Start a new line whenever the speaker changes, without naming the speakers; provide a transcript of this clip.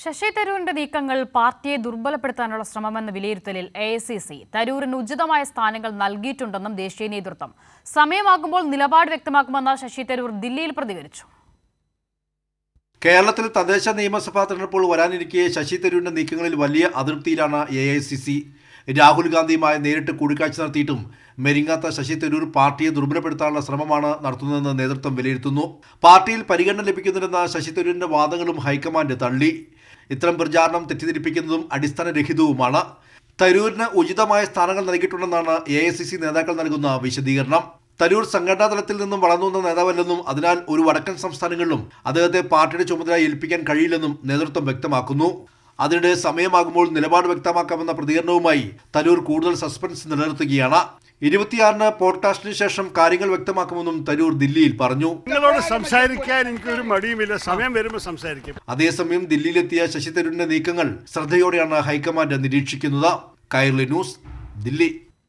ശശി തരൂരിന്റെ നീക്കങ്ങൾ പാർട്ടിയെ ദുർബലപ്പെടുത്താനുള്ള ശ്രമമെന്ന വിലയിരുത്തലിൽ AICC തരൂരിന് ഉചിതമായ സ്ഥാനങ്ങൾ നൽകിയിട്ടുണ്ടെന്നും ദേശീയ നേതൃത്വം സമയമാകുമ്പോൾ നിലപാട് വ്യക്തമാക്കുമെന്ന് ശശി തരൂർ ദില്ലിയിൽ പ്രതികരിച്ചു.
കേരളത്തിൽ തദ്ദേശ നിയമസഭാ തെരഞ്ഞെടുപ്പുകൾ വരാനിരിക്കെ ശശി തരൂരിന്റെ നീക്കങ്ങളിൽ വലിയ അതൃപ്തിയിലാണ് AICC. രാഹുൽ ഗാന്ധിയുമായി നേരിട്ട് കൂടിക്കാഴ്ച നടത്തിയിട്ടും മെരിങ്ങാത്ത ശശി തരൂർ പാർട്ടിയെ ദുർബലപ്പെടുത്താനുള്ള ശ്രമമാണ് നടത്തുന്നതെന്ന് നേതൃത്വം വിലയിരുത്തുന്നു. പാർട്ടിയിൽ പരിഗണന ലഭിക്കുന്നില്ലെന്ന ശശി തരൂരിന്റെ വാദങ്ങളും ഹൈക്കമാൻഡ് തള്ളി. ഇത്തരം പ്രചാരണം തെറ്റിദ്ധരിപ്പിക്കുന്നതും അടിസ്ഥാനരഹിതവുമാണ്. തരൂരിന് ഉചിതമായ സ്ഥാനങ്ങൾ നൽകിയിട്ടുണ്ടെന്നാണ് AICC നേതാക്കൾ നൽകുന്ന വിശദീകരണം. തരൂർ സംഘടനാ തലത്തിൽ നിന്നും വളർന്നു വന്ന നേതാവല്ലെന്നും അതിനാൽ ഒരു വടക്കൻ സംസ്ഥാനങ്ങളിലും അദ്ദേഹത്തെ പാർട്ടിയുടെ ചുമതല ഏൽപ്പിക്കാൻ കഴിയില്ലെന്നും നേതൃത്വം വ്യക്തമാക്കുന്നു. അതിനിടെ സമയമാകുമ്പോൾ നിലപാട് വ്യക്തമാക്കാമെന്ന പ്രതികരണവുമായി തരൂർ കൂടുതൽ സസ്പെൻസ് നിലനിർത്തുകയാണ്. 26-ന് പോഡ്കാസ്റ്റിന് ശേഷം കാര്യങ്ങൾ വ്യക്തമാക്കുമെന്നും തരൂർ ദില്ലിയിൽ പറഞ്ഞു.
നിങ്ങളോട് സംസാരിക്കാൻ എനിക്കൊരു മടിയുമില്ല, സമയം വരുമ്പോൾ സംസാരിക്കും.
അതേസമയം ദില്ലിയിലെത്തിയ ശശി തരൂരിന്റെ നീക്കങ്ങൾ ശ്രദ്ധയോടെയാണ് ഹൈക്കമാൻഡ് നിരീക്ഷിക്കുന്നത്. കൈരളി ന്യൂസ്, ദില്ലി.